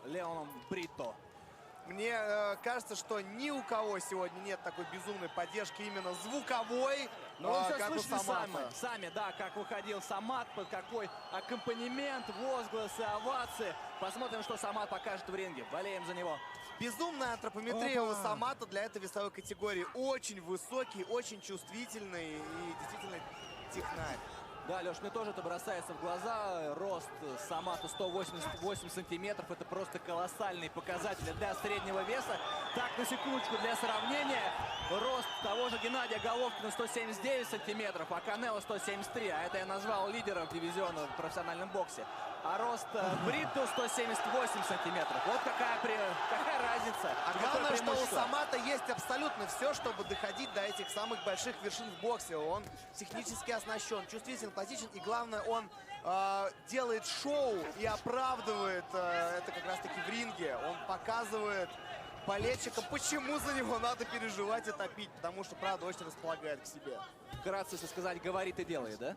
Леоном Брито. Мне кажется, что ни у кого сегодня нет такой безумной поддержки именно звуковой, Но вы все как у слышали Самата. сами, да, как выходил Самат, под какой аккомпанемент, возгласы, овации. Посмотрим, что Самат покажет в ринге. Болеем за него. Безумная антропометрия у Самата для этой весовой категории. Очень высокий, очень чувствительный и действительно технарь. Да, Леш, мне тоже это бросается в глаза. Рост Самата 188 сантиметров. Это просто колоссальные показатели для среднего веса. Так, на секундочку, для сравнения. Рост того же Геннадия Головкина 179 сантиметров, а Канело 173. А это я назвал лидером дивизиона в профессиональном боксе. А рост Брито 178 сантиметров. Вот какая разница. А главное, что у Самата есть абсолютно все, чтобы доходить до этих самых больших вершин в боксе. Он технически оснащен, чувствителен, пластичен. И главное, он делает шоу и оправдывает это как раз-таки в ринге. Он показывает болельщикам, почему за него надо переживать и топить. Потому что, правда, очень располагает к себе. Вкратце, если сказать, говорит и делает, да?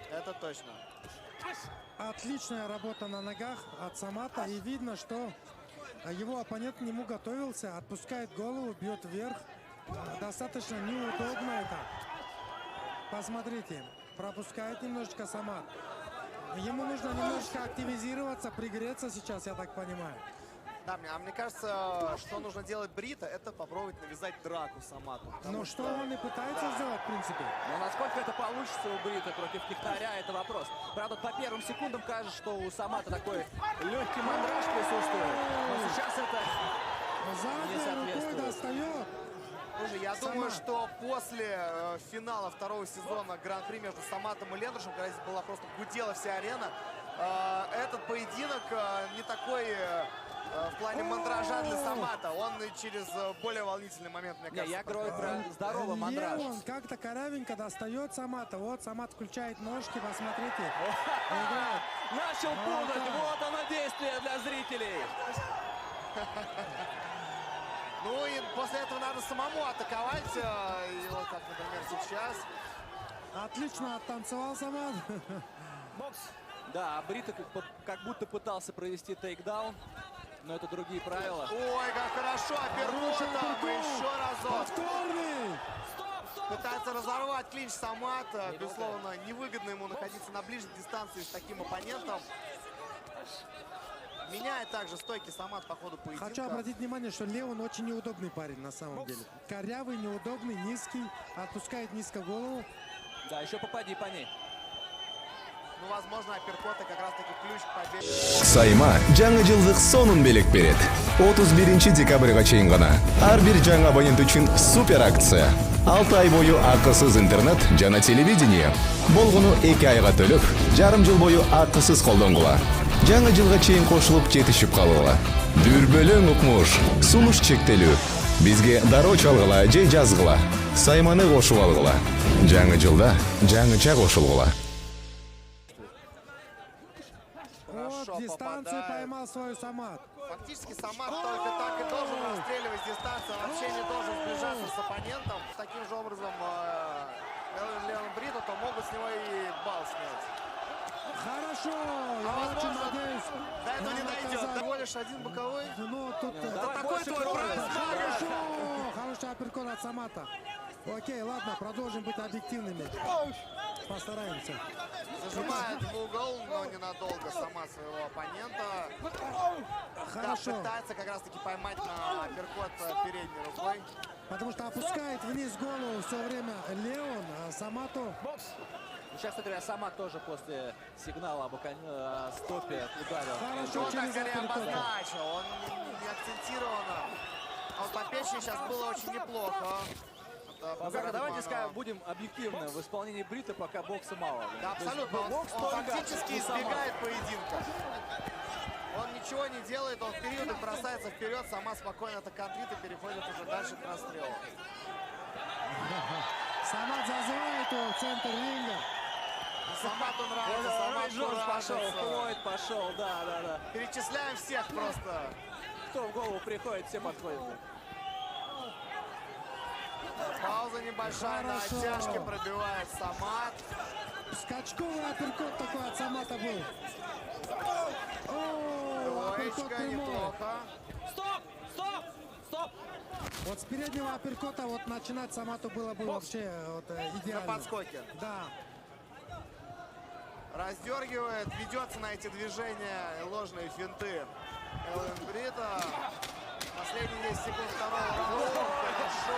Это точно. Отличная работа на ногах от Самата. И видно, что его оппонент к нему готовился. Отпускает голову, бьет вверх. Достаточно неудобно это. Посмотрите, пропускает немножечко Самат. Ему нужно немножечко активизироваться, пригреться сейчас, я так понимаю. Да, мне кажется, что нужно делать Брито, это попробовать навязать драку Самату. Ну что он и пытается сделать, в принципе. Но насколько это получится у Брита против технаря, это вопрос. Правда, по первым секундам кажется, что у Самата такой легкий мандраж присутствует. Но сейчас это не Задней рукой соответствует. достает. Слушай, я думаю, что после финала второго сезона Гран-при между Саматом и Лендрушем, когда здесь была просто гудела вся арена, этот поединок не такой в плане мандража для Самата. Он через более волнительный момент, мне кажется. Я говорю про здоровый мандраж. Он как-то корявенько достает Самата. Вот Самат включает ножки, посмотрите. Начал путать. Вот оно действие для зрителей. Ну и после этого надо самому атаковать его, как, например, сейчас. Отлично оттанцевал Самат. Да, Брита как будто пытался провести тейкдаун, но это другие правила. Ой, как хорошо, апперкотом, еще разок. Повторный. Пытается разорвать клинч Самата. Безусловно, невыгодно ему находиться на ближней дистанции с таким оппонентом. Меняет также стойки Самат по ходу поединка. Хочу обратить внимание, что Леон очень неудобный парень на самом деле. Корявый, неудобный, низкий, отпускает низко голову. Да, еще попади по ней. Ну, возможно, апперкоты как раз-таки ключ к победе. Сайма жаңы жылдык сонун белек берет. 31 декабрга чейин гана ар бир жаңы абонент үчүн супер акция. 6 ай бою акысыз интернет жана телевидение. Болгону 2 айга төлөп, жарым жыл бою акысыз колдонгула. Жаңы жылга чейин кошулуп жетишип калгыла. Дүрбөлөң укмуш, сунуш чектелүү. Бизге дароо чалгыла же жазгыла. Сайманы кошуп алгыла. Жаңы жылда жаңыча кошулгула. Вот, дистанцию поймал свою Самат. Фактически Самат только так и должен расстреливать дистанцию. Он вообще не должен сближаться с оппонентом. Таким же образом Леон Брито, то могут с него и балл снять. Хорошо, я очень надеюсь. До этого не дойдет. Всего лишь один боковой. Ну, тут... Это такой твой прайс, Хорошо, хороший апперкот от Самата. Окей, ладно, продолжим быть объективными. Постараемся. Зажимает в угол, но ненадолго сама своего оппонента. Хорошо. Да, пытается как раз-таки поймать на апперкот передней рукой. Потому что опускает вниз голову все время Леон, а Самату... Сейчас, кстати, Самат тоже после сигнала об стопе ударил. Хорошо, он так скорее обозначил, он не акцентированно. А вот по печени сейчас было очень неплохо. Ну, как, давайте скажем, будем объективны. В исполнении Брита пока бокса мало. Да, абсолютно. Он фактически избегает поединка. Он ничего не делает, он в периоды бросается вперед, сама спокойно это контрит и переходит уже дальше к расстрелу. Самат зазывает его в центр ринга. Самату нравится, Самат Джонс пошел, Флойд пошел, да. Перечисляем всех просто. Кто в голову приходит, все подходят. Пауза небольшая, на оттяжке пробивает Самат. Скачковый апперкот такой от Самата был. Ой, Троечка, прямой. неплохо. Стоп! Стоп! Стоп! Вот с переднего апперкота вот начинать Самату было бы вообще вот, идеально. На подскоке. Да. Раздергивает, ведется на эти движения, ложные финты. Элвин Брита. Последние 10 секунд второго раунда. Хорошо.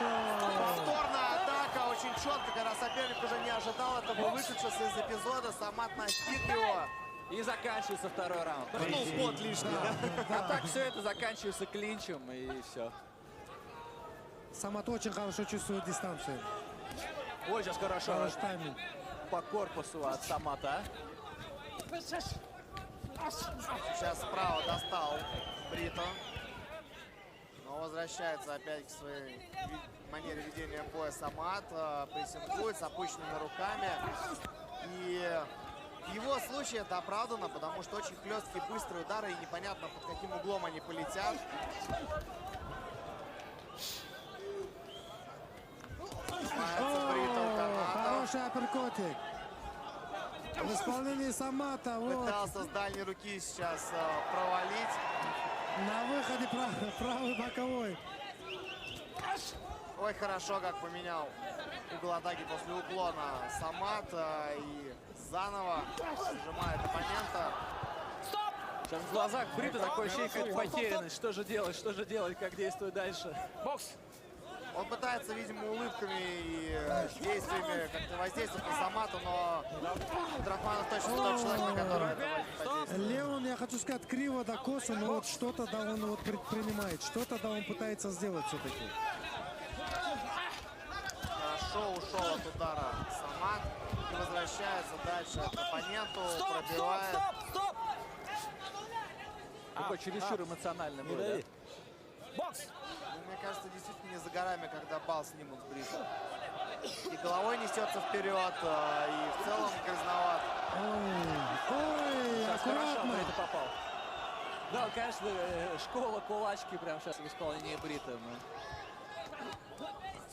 Хорошо. Повторная атака, очень четко, когда соперник уже не ожидал этого, вышедшись из эпизода, Самат настиг его. И заканчивается второй раунд. Ну, спот лишний, да? А так все это заканчивается клинчем и все. Самат очень хорошо чувствует дистанцию. Ой, сейчас хорошо Хороший тайминг. по корпусу от Самата. Сейчас справа достал Брито. Но возвращается опять к своей манере ведения боя Самат. Прессингует с опущенными руками. И в его случае это оправдано, потому что очень хлесткие быстрые удары, и непонятно, под каким углом они полетят. Снимается Брито у каната. Хороший апперкотик. В исполнении Самата. Вот. Пытался с дальней руки сейчас провалить. На выходе правый боковой. Ой, хорошо, как поменял угол атаки после уклона Самат. И заново сжимает оппонента. Сейчас в глазах Брита такое ощущение, какая-то потерянность. Что же делать, как действовать дальше? Бокс! Он пытается, видимо, улыбками и действиями как-то воздействовать на Самату, но Драхманов точно тот человек, на которого это воздействует. Леон, я хочу сказать, криво да косо, но вот что-то да он вот предпринимает, что-то да он пытается сделать все-таки. Хорошо ушел от удара Самат и возвращается дальше к оппоненту, пробивает. Такой чересчур эмоциональный был, да? Бокс! Ну, мне кажется, действительно не за горами, когда бал снимут с Брита. И головой несется вперед, и в целом грязноват. Ой, Сейчас хорошо аккуратно. Брита попал. Да, конечно, школа кулачки прямо сейчас в исполнении Брита.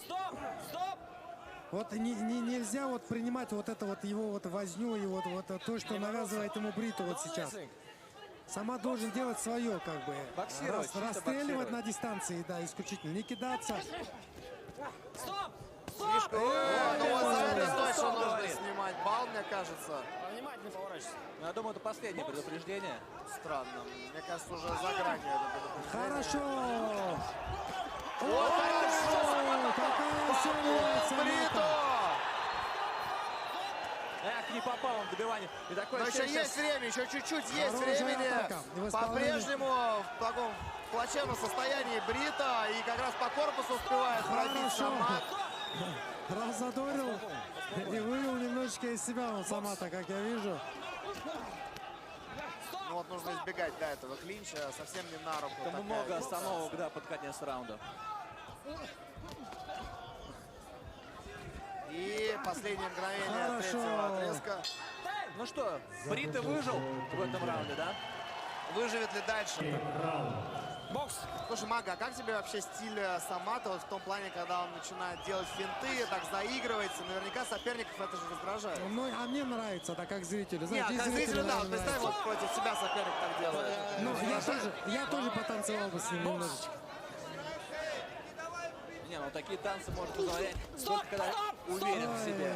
Стоп! Стоп! Вот нельзя вот принимать вот это вот его вот возню и вот то, что навязывает ему Бриту вот сейчас. Сама должен делать свое, как бы. Боксировать, чисто Расстреливать боксировать. на дистанции, да, исключительно. Не кидаться. Стоп! Слишком... Ну вот за это точно нужно снимать бал, мне кажется. Ну, я думаю, это последнее предупреждение. Странно. Мне кажется, уже за гранью это предупреждение. Хорошо! Вот хорошо! Какая сила! Брито! Эх, не попал он в добивание. И такое Но еще ощущение, есть время, еще чуть-чуть есть Хорошая времени. атака. И в исполнении- По-прежнему в таком плачевном состоянии Брита. И как раз по корпусу успевает пробить Хорошо! Самат. Разодорил и вывел немножечко из себя он Самата, как я вижу. Ну вот нужно избегать, да, этого клинча. Совсем не на руку. Там такая много дистанция. остановок, да, под конец раунда. И последнее мгновение Хорошо. третьего отрезка. Ну что, Брита выжил в этом раунде, да? Выживет ли дальше? Бокс. Слушай, Мага, а как тебе вообще стиль Самата вот в том плане, когда он начинает делать финты, так заигрывается? Наверняка соперников это же раздражает. Ну, а мне нравится, так как зрителю. Не, Знаете, и как зрителю, зрителю, да, вот наверное, представь, нравится. вот против себя соперник так делает. Ну, я тоже потанцевал бы с ним немножечко. Не, ну такие танцы может позволять только когда уверен в себе.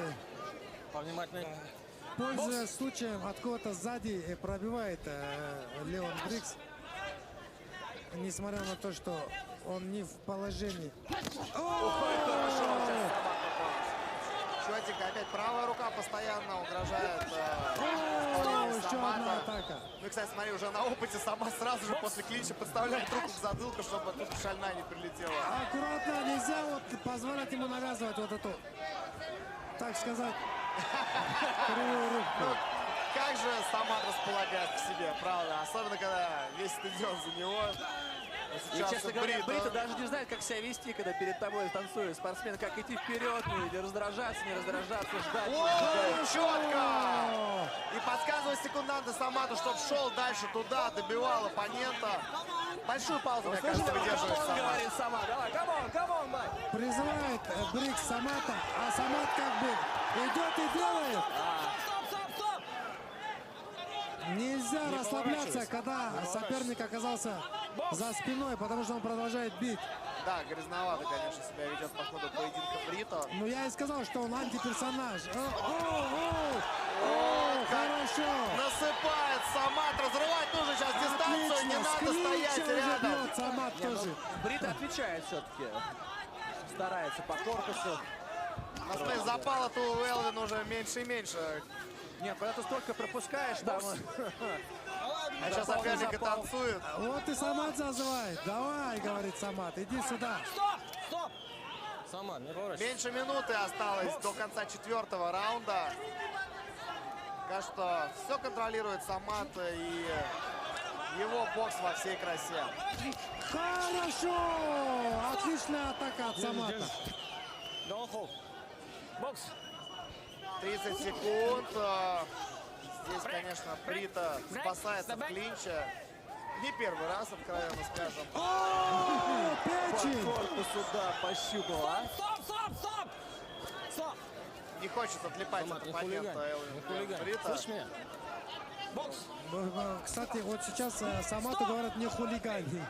Пользуясь случаем, откуда-то сзади пробивает Леон Брикс. Несмотря на то, что он не в положении. Четенько, опять правая рука постоянно угрожает Еще одна Самата. атака. Ну и, кстати, смотри, уже на опыте сама сразу же после клинча подставляет руку к затылку, чтобы тут шальная не прилетела. Аккуратно, нельзя вот позволять ему навязывать вот эту, так сказать, кривую Ну, руку. как же Самат располагает к себе, правда? Особенно, когда весь стадион за него. И, честно говоря, Брита даже не знает, как себя вести, когда перед тобой танцует спортсмен, как идти вперед, не раздражаться, ждать. О, четко! И подсказывает секунданты Самату, чтобы шел дальше туда, добивал оппонента. Большую паузу, мне кажется, выдерживает Самат. Говорит сама, давай, камон, бай. Призывает Брикс Самата, а Самат как бы идет и делает. Нельзя расслабляться, когда соперник оказался за спиной, потому что он продолжает бить. Да, грязновато, конечно, себя ведет по ходу поединка Брито. Ну, я и сказал, что он антиперсонаж. Хорошо. Насыпает Самат, разрывать нужно сейчас дистанцию, не надо стоять рядом. Самат тоже. Брита отвечает все-таки. Старается по корпусу. Посмотри, запала-то у Элвин уже меньше и меньше. Нет, когда ты столько пропускаешь, там... А сейчас соперник и танцует. Вот и Самат зазывает. Давай, говорит Самат, иди сюда. Меньше минуты осталось до конца 4-го раунда. Кажется, все контролирует Самат и его бокс во всей красе. Хорошо! Отличная атака от Самата. 30 секунд. Здесь, конечно, Брита спасается в клинче. Не первый раз, откровенно скажем. О, По печень! корпусу, да, пощупал, а? Не хочет отлипать от оппонента Элвин Брита. Кстати, вот сейчас Самату говорят не хулигани.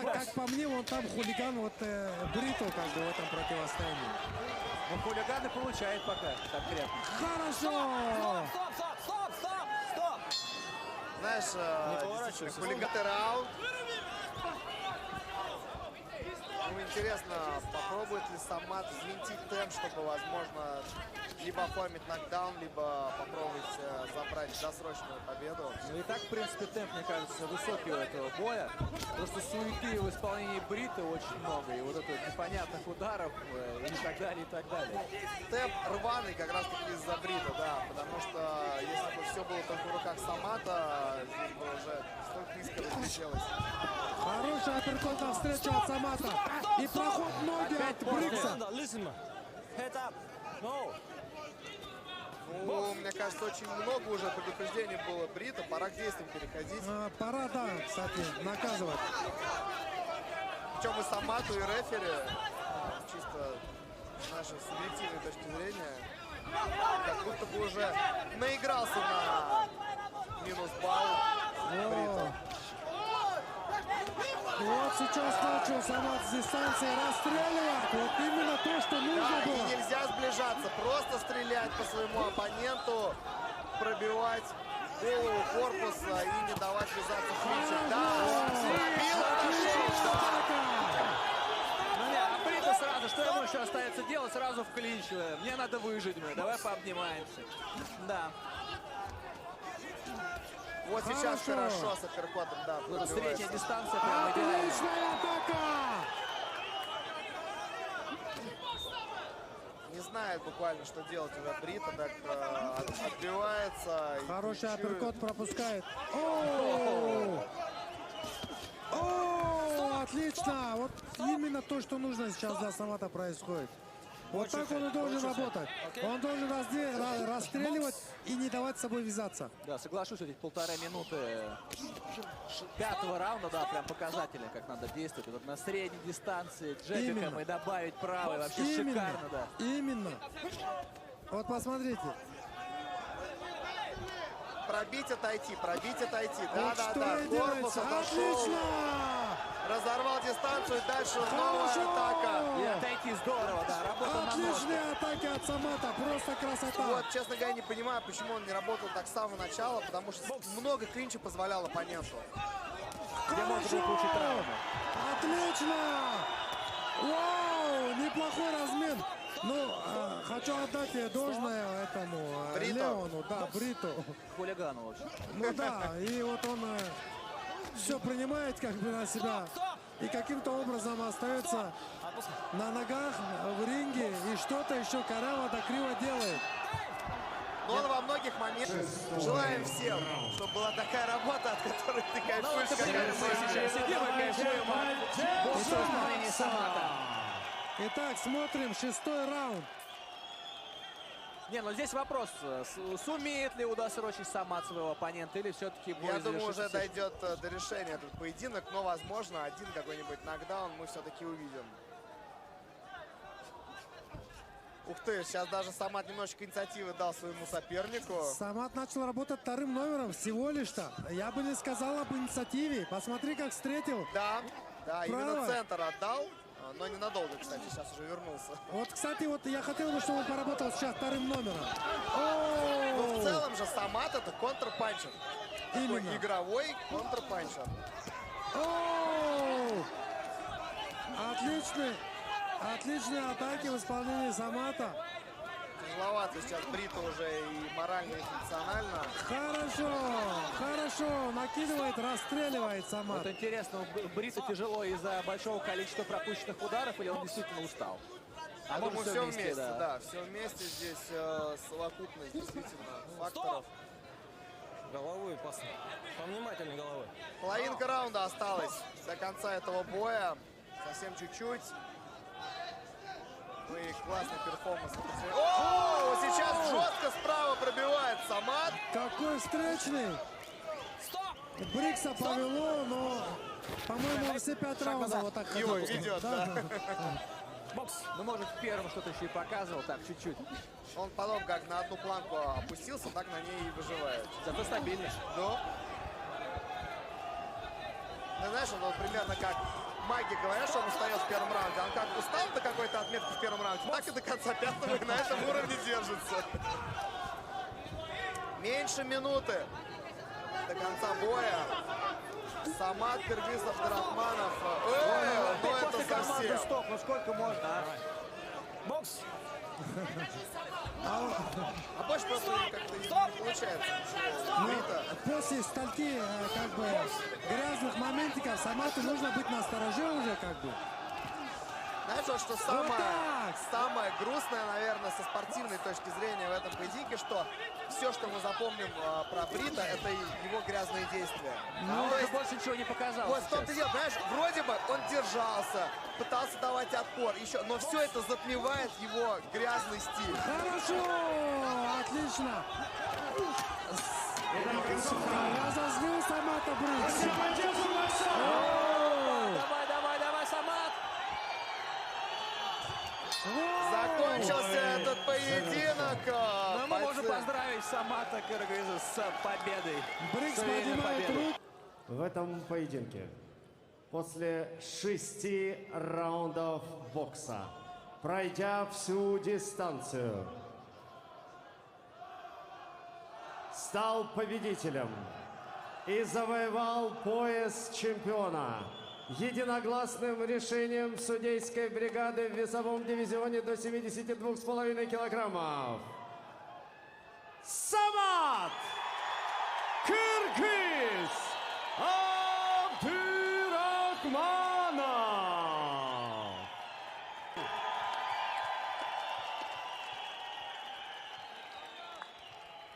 Как по мне, он там хулиган, вот Брито как бы в этом противостоянии. Ну, хулиганы получает пока конкретно. Хорошо! Знаешь, действительно, хулиганный раунд. Ну, интересно, попробует ли Самат взвинтить темп, чтобы, возможно, либо оформить нокдаун, либо попробовать забрать досрочную победу. Ну и так, в принципе, темп, мне кажется, высокий у этого боя. Просто суеты в исполнении Брита очень много. И вот это непонятных ударов и так далее, и так далее. Темп рваный как раз таки из-за Брита, да. Потому что если бы все было только в руках Самата, здесь бы уже столько искр разлетелось. Хорошая апперкот навстречу от Самата. И проход ноги от Брикса. Ну, мне кажется, очень много уже предупреждений было Брита. Пора к действиям переходить. Пора, да, кстати, наказывать. Причем и Самату, и рефери, чисто с нашей субъективной точки зрения, как будто бы уже наигрался на минус балл Брита. Вот сейчас начал Самат с дистанции расстреливать. Вот именно то, что нужно Да, и было. нельзя сближаться, просто стрелять по своему оппоненту, пробивать голову корпуса и не давать вязаться в клинче. Да, пробил хорошо, да. Ну не, а Брита сразу, что ему еще остается делать? Сразу в клинч. Мне надо выжить, давай пообнимаемся. Да. Вот сейчас хорошо с апперкотом, да, пробивается. Средняя дистанция прям идеально. Отличная атака! Не знает буквально, что делать уже Брита, так отбивается. Хороший и апперкот пропускает. О, отлично! Вот именно то, что нужно сейчас для Самата происходит. Вот так он и должен работать. Он должен расстреливать и не давать с собой вязаться. Да, соглашусь, эти 1,5 минуты 5-го раунда, да, прям показатели, как надо действовать. Вот на средней дистанции джебиком Именно. и добавить правый, вообще шикарно, да. Именно. Вот посмотрите. пробить, отойти, пробить, отойти. Вот Да-да-да, что и корпус делается. отошел. Отлично! Разорвал дистанцию, дальше новая Хорошо! атака. И отойти здорово, да, работа на ножке. Отличные атаки от Самата, просто красота. Вот, честно говоря, не понимаю, почему он не работал так с самого начала, потому что много клинча позволял оппоненту. Где можно было получить травму. Отлично! Вау, неплохой размен. Ну, хочу отдать должное этому Брито. Леону, да, Бриту. Хулигану, в общем. Ну да, и вот он все принимает как бы на себя и каким-то образом остается на ногах в ринге и что-то еще коряво да криво делает. Но он во многих моментах желаем всем, чтобы была такая работа, от которой ты кайфуешь, как Мы сейчас сидим и кайфуем от боксового исполнения Самата. Итак, смотрим 6-й раунд. Не, ну здесь вопрос, сумеет ли удосрочить Самат своего оппонента или все-таки бой Я думаю, уже завершится дойдет до решения этот поединок, но, возможно, один какой-нибудь нокдаун мы все-таки увидим. Ух ты, сейчас даже Самат немножечко инициативы дал своему сопернику. Самат начал работать вторым номером всего лишь-то. Я бы не сказал об инициативе. Посмотри, как встретил. Да, да, именно Право. центр отдал, но ненадолго, кстати, сейчас уже вернулся. Вот, кстати, вот я хотел бы, чтобы он поработал сейчас вторым номером. Но в целом же Самат это контрпанчер. Такой Именно. игровой контрпанчер. Оу! Отличные атаки в исполнении Самата. Тяжеловато сейчас Бриту уже и морально, и функционально. Хорошо, накидывает, расстреливает Самат. Вот интересно, Бриту тяжело из-за большого количества пропущенных ударов или он действительно устал? А По-моему, может, все вместе, да. да. Все вместе здесь совокупность действительно факторов. Головой, повнимательнее головой. Половинка раунда осталась до конца этого боя. Совсем чуть-чуть. Ну и классный перформанс. О, сейчас жестко справа пробивает Самат. Какой встречный! Брикса повело, но, по-моему, он все 5 раундов вот так Его ходил. ведет, да. Ну, может, в первом что-то еще и показывал, так, чуть-чуть. Он потом как на одну планку опустился, так на ней и выживает. Зато стабильный. Ну, знаешь, он вот примерно как маги говорят, что он устает в первом раунде. Он как устал до какой-то отметки в первом раунде, так и до конца пятого и на этом уровне держится. Меньше минуты до конца боя. Самат, Кыргыз, Абдурахманов. Ну это После команды совсем. стоп, ну сколько можно, а? Бокс! А больше просто как-то не получается. Брита. После стольки, как бы, грязных моментиков Самату нужно быть настороже уже, как бы. Знаешь, вот что самое грустное, наверное, со спортивной точки зрения в этом поединке, что все, что мы запомним про Брита, это его грязные действия. Ну, То он есть, больше ничего не показал. вот в том-то сейчас. дело, понимаешь, вроде бы он держался, пытался давать отпор, еще, но все это затмевает его грязный стиль. Хорошо! Отлично! Разозлил Самата Брикс. Давай, Самат! Закончился этот поединок. Ну, мы можем Бойцы. поздравить Самата Кыргыза с победой. Брикс С уверенной поднимает победой. руку. В этом поединке после 6 раундов бокса, пройдя всю дистанцию, стал победителем и завоевал пояс чемпиона единогласным решением судейской бригады в весовом дивизионе до 72,5 килограммов. Самат Кыргыз Абдурахманов.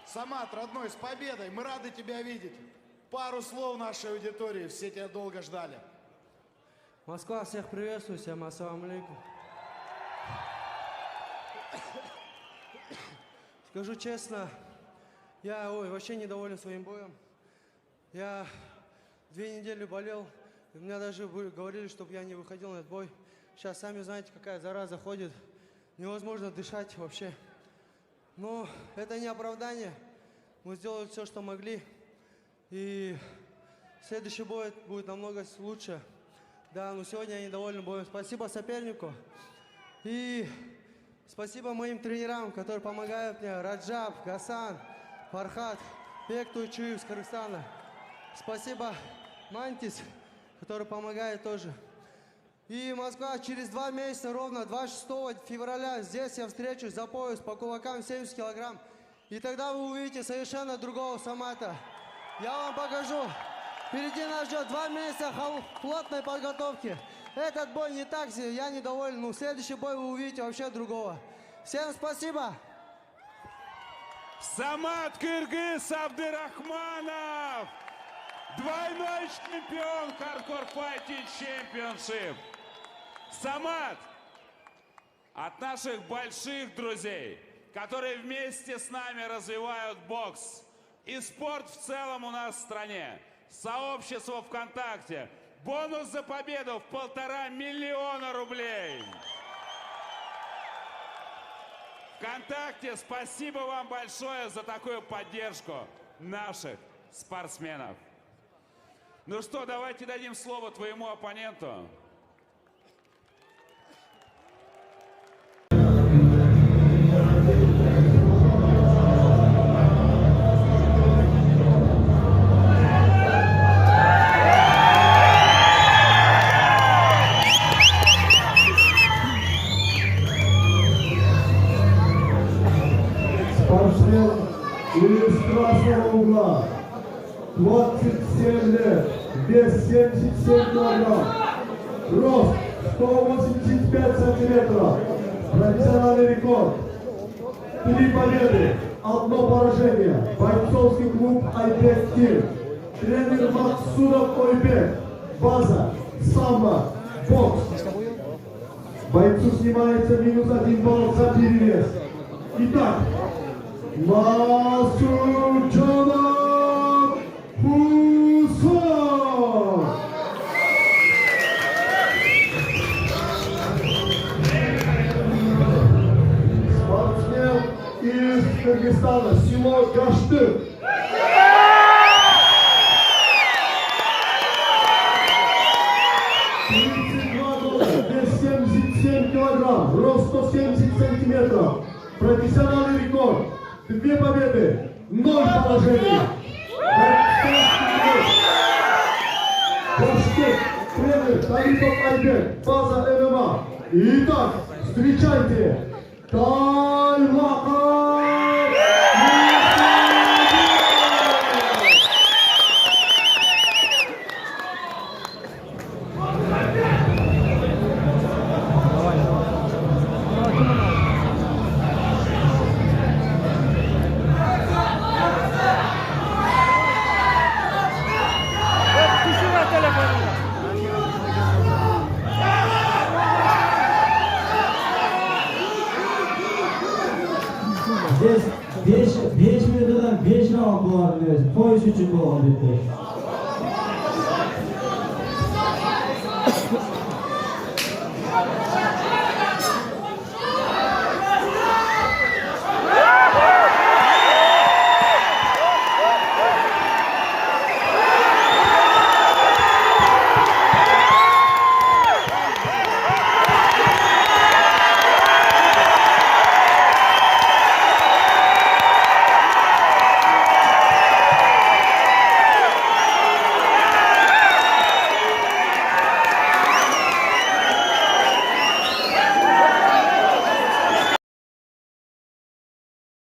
Самат, родной, с победой! Мы рады тебя видеть. Пару слов нашей аудитории, все тебя долго ждали. Москва, всех приветствую, всем ассаламу алейкум. Скажу честно, я вообще недоволен своим боем. Я 2 недели болел, и меня даже говорили, чтобы я не выходил на этот бой. Сейчас сами знаете, какая зараза ходит, невозможно дышать вообще. Но это не оправдание, мы сделали все, что могли, и следующий бой будет намного лучше. Да, но сегодня я недоволен боем. Спасибо сопернику. И спасибо моим тренерам, которые помогают мне. Раджаб, Гасан, Фархат, Бек Туйчуев из Кыргызстана. Спасибо Мантис, который помогает тоже. И Москва, через 2 месяца, ровно 26 февраля, здесь я встречусь за пояс по кулакам 70 килограмм. И тогда вы увидите совершенно другого Самата. Я вам покажу. Впереди нас ждет 2 месяца плотной подготовки. Этот бой не так, я недоволен. Но следующий бой вы увидите вообще другого. Всем спасибо. Самат Кыргыз Абдурахманов, двойной чемпион Hardcore Fighting Championship. Самат, от наших больших друзей, которые вместе с нами развивают бокс и спорт в целом у нас в стране. Сообщество ВКонтакте. Бонус за победу в 1,5 миллиона рублей. ВКонтакте. Спасибо вам большое за такую поддержку наших спортсменов. Ну что, давайте дадим слово твоему оппоненту. Спортсмен из красного угла. 27 лет. Вес 77 килограмм. Рост 185 сантиметров. Профессиональный рекорд. 3 победы, 1 поражение. Бойцовский клуб Айбек Тим. Тренер Максудов Ойбек. База, самбо, бокс. Бойцу снимается -1 балл за перевес. Итак, Масуджанов Хусон. Спортсмен из Кыргызстана, село Гаштык. Вес 77 килограмм, рост 170 сантиметров. Профессиональный рекорд. 2 победы, 0 поражений. Башкир, тренер Талипов Айбек, база ММА. Итак, встречайте, Таймаков. Biz 5 minutadan 5 round bo'ladi. Poyish uchun bo'lgan bitta.